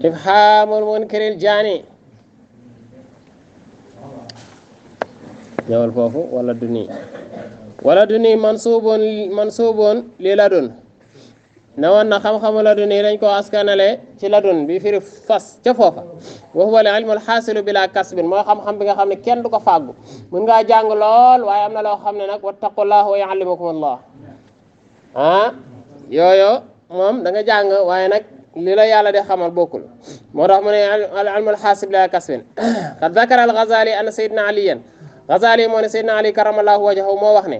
ifhaamul munkiril jaani ñëwal foofu wala du nii mansuubun li ladun ne woon na xam-xamu ladun yi dañ koo askanale ci ladun bi firi fas ca foofa wa huwa al ilmul xaasilu bila kasbin mooy xam-xam bi nga xam ne kenn du ko fàggu mën ngaa jàng lool waaye am na loo xam ne nag wattaqullah wa yuallimukumullah yooyu moom da nga jàng waaye nag li la yàlla de xamal bokkul moo tax mu ne al ilmul xaasib bila kasbin qad zakara al Ghazali anna sayyidina aliyan Ghazali moo ne sayyidina ali karamallahu wajhahu moo wax ne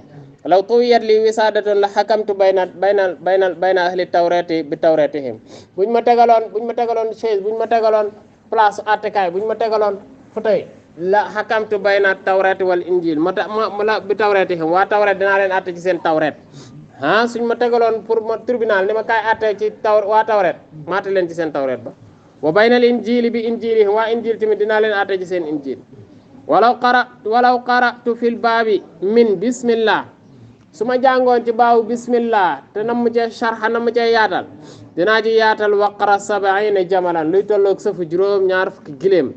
law tuwiyat li wisaadatun la xakamtu bayna ahli tawrati bi tawratihim buñ ma tegaloon chaise buñ ma tegaloon place attekaay buñ ma tegaloon fauteuil la xakamtu bayna tawrati wal injil ma bi tawratihim waa tawret dinaa leen atte ci seen tawret suñ ma tegaloon pour ma tribunal ni ma kaay atte ci waa tawret ma atte leen ci seen tawret ba wa baynal injili bi injilihim waa injil tamit dinaa leen atte ci seen injil walaw qara'tu fil baabi min bismillah su ma jàngoon ci baawu bismillah te nam mu cee sharxa nam mu cee yaatal dinaa ci yaatal waqara sabaina jamalan luy tolloog sëfu juróom-ñaar fukki giléem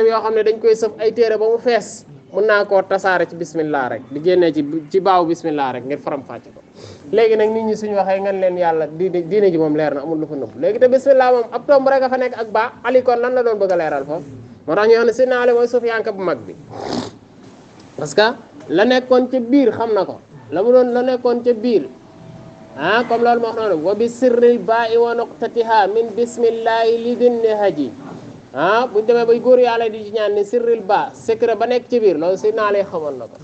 yoo xam ne dañ koy sëf ay téere ba mu fees mën naa koo tasaare ci bismillah rek di génnee ci baawu bismillah rek ngir faram fàcce ko léegi nag nit ñi suñu waxee ngeen leen yàlla diine ji moom leer na amul lu fa nëbb léegi te bismillah moom ab tomb rek a fa nekk ak baa ali kon lan la doon bëgg a leeral foofu moo tax ñu wax ne Seydina Ali mooy sufiyanke bu mag bi parce que la nekkoon ca biir xam na ko la nekkoon ca biir comme loolu moo wax noonu wa bi sirril ba'i wa nuqtatiha min bismillahi li dinne haji buñ demee bay góor yàlla di ci ñaan ni sirril ba secret ba nekk ci biir loolu Seydina Ali xamoon na ko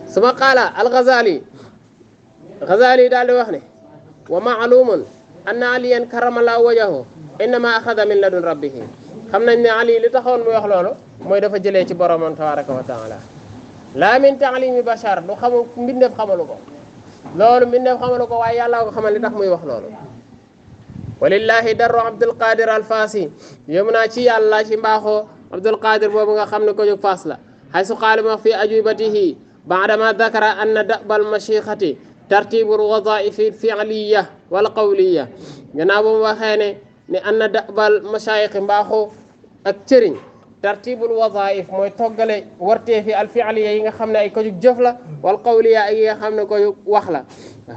suma qaala al-Ghazali daal di wax ne wa ma'lumun anna aliyan karamallahu wajhahu innama axada min ladun rabbihi xam nañ ne Ali li taxoon muy wax loolu mooy dafa jëlee ci boromam tabaraka wa taala la min ta'limi bashar du xamu mbindeef xamalu ko loolu mbindeef xamalu ko waaye yàlla ko xamal li tax muy wax loolu walillahi darru Abdul Qadir al-Fasi yëm naa ci yàlla ci mbaaxoo Abdul Qadir boobu nga xam ne ko jóg Faas la haysu qaala ma fi ajubatihi ba'dama dhakara anna da'bal mashikhati tartibul wadaifi fi'liya wal qawliya gannaaw bu mu waxee ne anna da'bal mashayikh mbaaxoo ak cëriñ tartibul wadaif mooy toggale warteefi al fi'liya yi nga xam ne ay ko jug jëf la wal qawliya ay yi nga xam ne ko jug wax la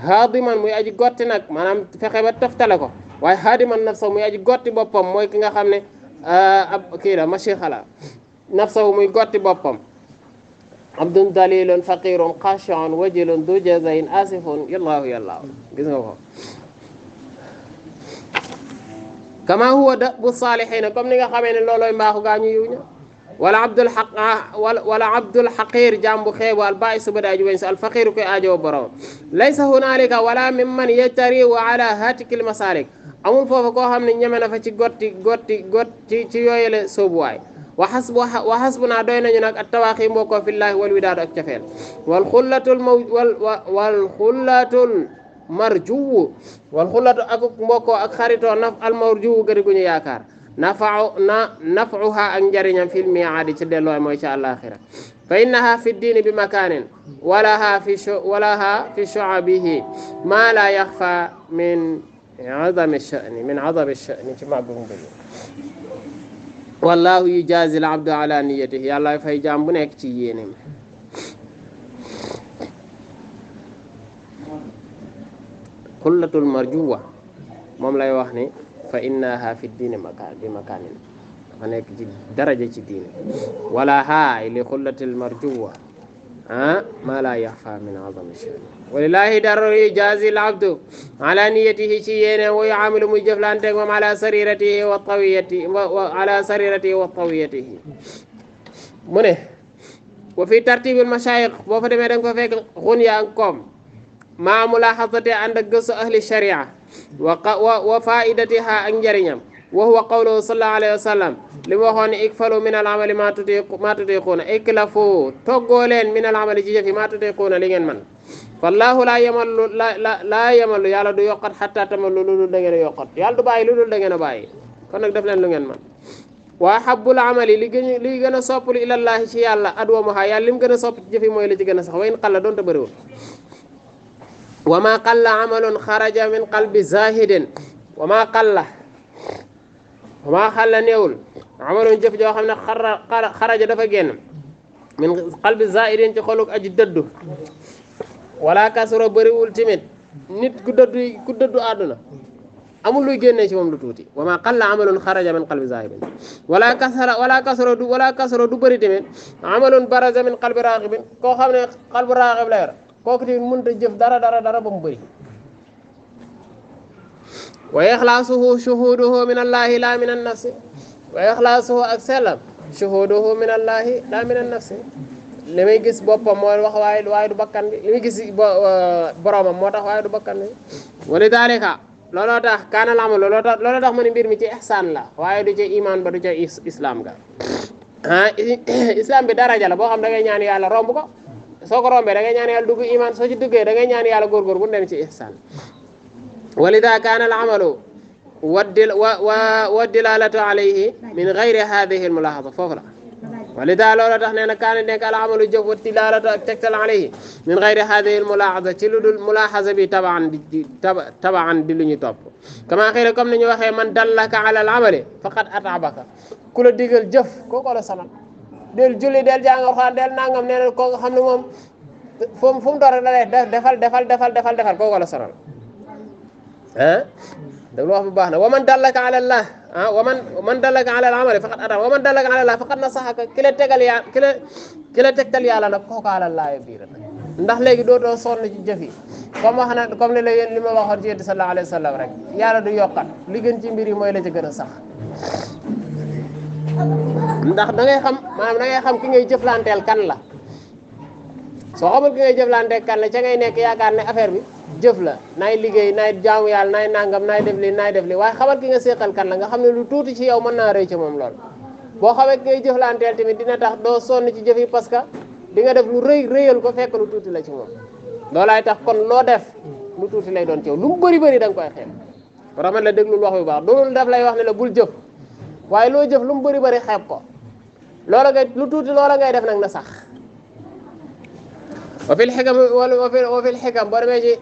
haadiman muy aji gotti nag maanaam fexe ba toftale ko waaye haadiman nafsahu muy aji gotti boppam mooy ki nga xam ne ab kii la mashayikh la nafsahu muy gotti boppam abdun dalilun faqirun khashi'un wajilun du jazain asifun yallaahu gis nga ko kama huwa da'bu saalihiina comme ni nga xamee ne loolooy mbaaxu gaa ñu yiw ña wala abdul xaqir jàmbu xeebu al ba'isu ba daaju weñ si al faqiru koy aajo borom laysa hunaalika wala mimman yajtari wa ala hatikil masalik amul foofu koo xam ne ñeme na fa ci gotti ci yooyele soobuwaay wa hasbuna doy nañu nag at tawaaxi mbokkoo fillahi wal widaadu ak cafeel wal xullatu ak mbokkoo ak xaritoo al marjuwu gëri gu ñu yaakaar naf'uha ak njariñam fil mi'aadi ci dellooy mooy ci àllaaxira fa innaha fi diini bi makaanin walaha fi shu'abihi ma la yaxfa min azami sha'ni ci màggum bëri wallahu yujazi al abdu ala niyatihi yàlla fay jaam bu nekk ci yéenem xullatul marjuwa moom lay wax ni fa innaha fi diini bi makaanin dafa nekk ci daraja ci diine wala haa li xullatil marjuwa ma la yaxfa min azami sha'ni walillahi darru yujazi al abdu ala niyatihi ci yéene wa yu'amilu muy jëflanteeg moom ala sariratihi wa tawiyatihi mu ne wa fi tartibil mashayikh boo fa demee da nga ko fekk xunya ak koom maa mulaaxasate ànd ak gëstu ahli sharia wa faidatiha ak njëriñam wa huwa qawluhu sallallahu alayhi wa sallam li mu waxoon ne ikfalu min al amali ma tutiquuna iklafu toggoo leen min al amali ci jëf yi ma tutiquuna li ngeen man wallahu laa yamallu yàlla du yokkat xatta tamallu lu dul da ngeen a yokkat yàlla du bàyyi lu dul da ngeen a bàyyi kon nag def leen lu ngeen man waa habbul amali li gën a sopp lu ilallahi ci yàlla adwamuha yàlla li mu gën a sopp ci jëf yi mooy li ci gën a sax wa in qalla doonte bëriwul wa ma qalla amalun xaraja min qalbi zahidin wa maa xalla néewul amalun jëf joo xam ne xaraja dafa génn min qalbi zaidin ci xoluk aji dëddu wala kasuro bëriwul timit nit ku dëddu àdduna amul luy génnee ci moom lu tuuti wa ma qalla amalun xaraja min qalbi zaidin wala kasuro du bëri tamit amalun baraza min qalbi raaqibin koo xam ne qalbu raaqib la yor kooku tamit mënut a jëf dara ba mu bëri wa ixlaasuhu shuhuduhu min allahi la min annafsi wa ixlaasuhu ak sellam shuhuduhu min allahi la min annafsi li muy gis boppam mooy wax waaye du bakkan bi li muy gis boromam moo tax waaye du bakkan bi wali dalika looloo tax kaana la amal looloo tax ma ne mbir mi ci ihsaan la waaye du ci iman ba du ci islam ga islam bi daraja la boo xam da ngay ñaan yàlla romb ko soo ko rombee da ngay ñaan yàlla dugg iman soo ci duggee da ngay ñaan yàlla góorgóor bu dem ci ihsaan walida kaana al amalu wa dilalatu alayhi min gayri hadihi al mulahada foofu la walida loolu tax nee na kaana nekk al amalu jëf wa dilalatu ak tegtal alayhi min gayri hadihi al mulahada ci lu dul mulahasa bi tabaan di lu ñu topp kama xiila comme ni ñu waxee man dallaka ala al amali faqad atabaka ku la digal jëf kooko la sonal del julli del jàng Alxuraan del nangam nee na koo xam ne moom fu mu door da lay defal kooko la sonal déglu wax bu baax na wa man dallaka ala Allah wa man dallaka ala al-amali faqad ata wa man dallaka ala Allah faqad nasahaka ki la tegal yaa ki la tegtal yàlla nag kooku ala Allah biir ndax léegi dootoo sonn ci jëf yi comme li la yéen li ma waxoon ci yéen sallallahu alayhi wa sallam rek yàlla du yokkat li gën ci mbir yi mooy la ci gën a sax ndax da ngay xam maanaam da ngay xam ki ngay jëflanteel kan la soo xamul ki ngay jëflanteel kan la ca ngay nekk yaakaar ne affaire bi jëf la naay liggéey naay jaamu yàlla naay nangam naay def li waaye xamal ki nga séqal kan la nga xam ne lu tuuti ci yow mën naa rëy ci moom lool boo xamee ki ngay jëflanteel tamit dina tax doo sonn ci jëf yi parce que di nga def lu rëyal ko fekk lu tuuti la ci moom loolaay tax kon loo def lu tuuti lay doon ci yow lu mu bëri da nga koy xeeb ramat la déglul wax bu baax doonul daf lay wax ne la bul jëf waaye loo jëf lu mu bëri xeeb ko loola ngay lu tuuti loola ngay def nag na sax wa fil xikam boo demee ci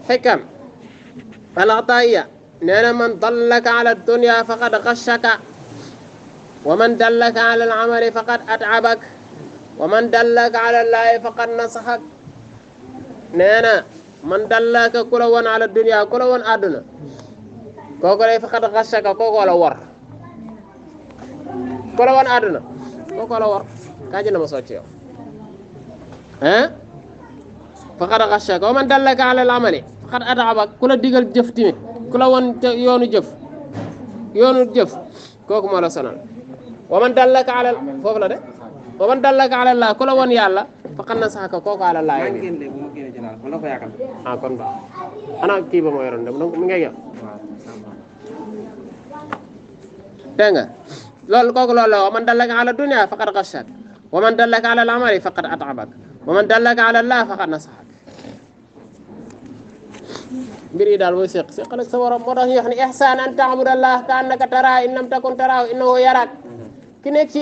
xikam al-Ataiya nee na man dallaka ala dunya faqad ghashaka wa man dallaka ala al-amali faqad at'abak wa man dallaka ala Allahi faqad nasahak nee na man dallaka ku la woon ala dunya ku la woon àdduna kooku lay faqad ghashaka kooku la war ku la woon àdduna kooku la war kaa ji na ma socc yow faqad ghashaka wa man dallaka ala al-amali faqad at'abak ku la digal jëf tamit ku la woon yoonu jëf kooku moo la sonal wa man dallaka ala foofu la de wa man dallaka ala Allah ku la woon yàlla faqad nasahaka kooku ala Allah kon ba ana kii ba moo yoroon de mi ngay yow dégg nga loolu kooku loolu la wa man dallaka ala dunya faqad ghashaka wa man dallaka ala al-amali faqad at'abak wa man dallaka ala Allah faqad nasahak mbir yi daal mooy seqal ak sa borom moo tax ñu wax ne ihsaan an ta'budallah ka annaka taraahu in lam takun taraahu innahu yaraak ki nekk ci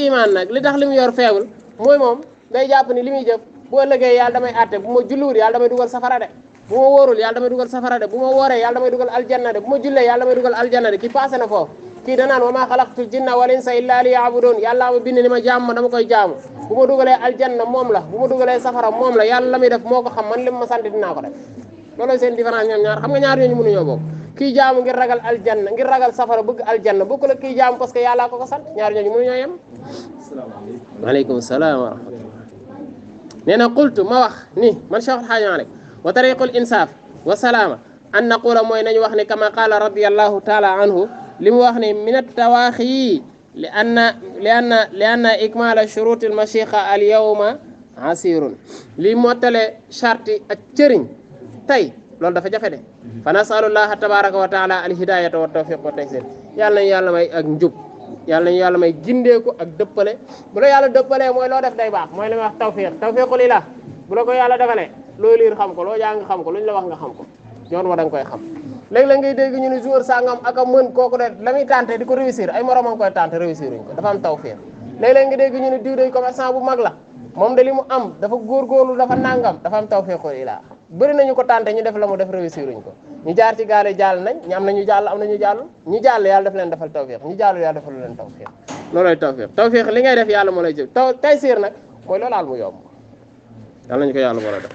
iman nag li tax li mu yor feebul mooy moom day jàpp ni li muy jëf bu ëllëgee yàlla damay àtte bu ma julliwul yàlla damay dugal safara de bu ma wóorul yàlla damay dugal safara de bu ma wooree yàlla damay dugal aljanna de bu ma jullee yàlla damay dugal aljanna de ki passé na foofu kii danaan wa maa xalaqtul jinna wal insa illa liya'budun yàlla ma bind ni ma jaam ma dama koy jaamu bu ma dugalee aljanna moom la bu ma dugalee safara moom la yàlla la muy def moo ko xam man li ma sant dinaa ko def loolu seen différence ñoom ñaar xam nga ñaar ñooñu mënuñoo bokk kii jaamu ngir ragal aljanna ngir ragal safara bëgg aljanna bokku la kii jaamu parce que yàllaa ko sant ñaar ñooñu mënuñoo yem waaleykum salaam wa rahmatullah nee na qultu ma wax ni man Cheikh El Hadj Malick wa tariqul insaaf wa salaama an naqula mooy nañu wax ne kama qaala radiyallahu taala anhu li mu wax ne min at-tawaaxi li anna ikmaala shuruuti al-mashiixa al-yawma asirun li mottale charte ak cëriñ tey loolu dafa jafe de fa nasalullaha tabaraka wa taala al-hidaayata wa tawfiq wa taysir yàlla nañu yàlla may ak njub yàlla nañu yàlla may gindeeku ak dëppale bu la yàlla dëppalee mooy loo def day baax mooy li may wax tawfiqul ilah bu la ko yàlla defalee loo liir xam ko loo jàng xam ko lu ñu la wax nga xam ko yoon wa da nga koy xam léeg-léeg ngay dégg ñu ne joueur sangam ak a mën kooku de la muy tenté di ko réussir ay moroom a ngi koy tenté réussir uñ ko dafa am tawfiq léeg-léeg nga dégg ñu ne diw day commerçant bu mag la moom de li mu am dafa góorgóorlu dafa nangam dafa am tawfiqul ilah bëri nañu ko tenté ñu def la mu def réussir uñ ko ñu jaar ci gaal yi jàll nañ ñu am na ñu jàll am na ñu jàll ñu jàll yàlla daf leen defal tawfiq ñu jàll yàlla defal leen tawfiq loolooy tawfiq li ngay def yàlla moo lay jël taysiir nag mooy loolaal mu yomb yàlla nañu ko yàlla war a def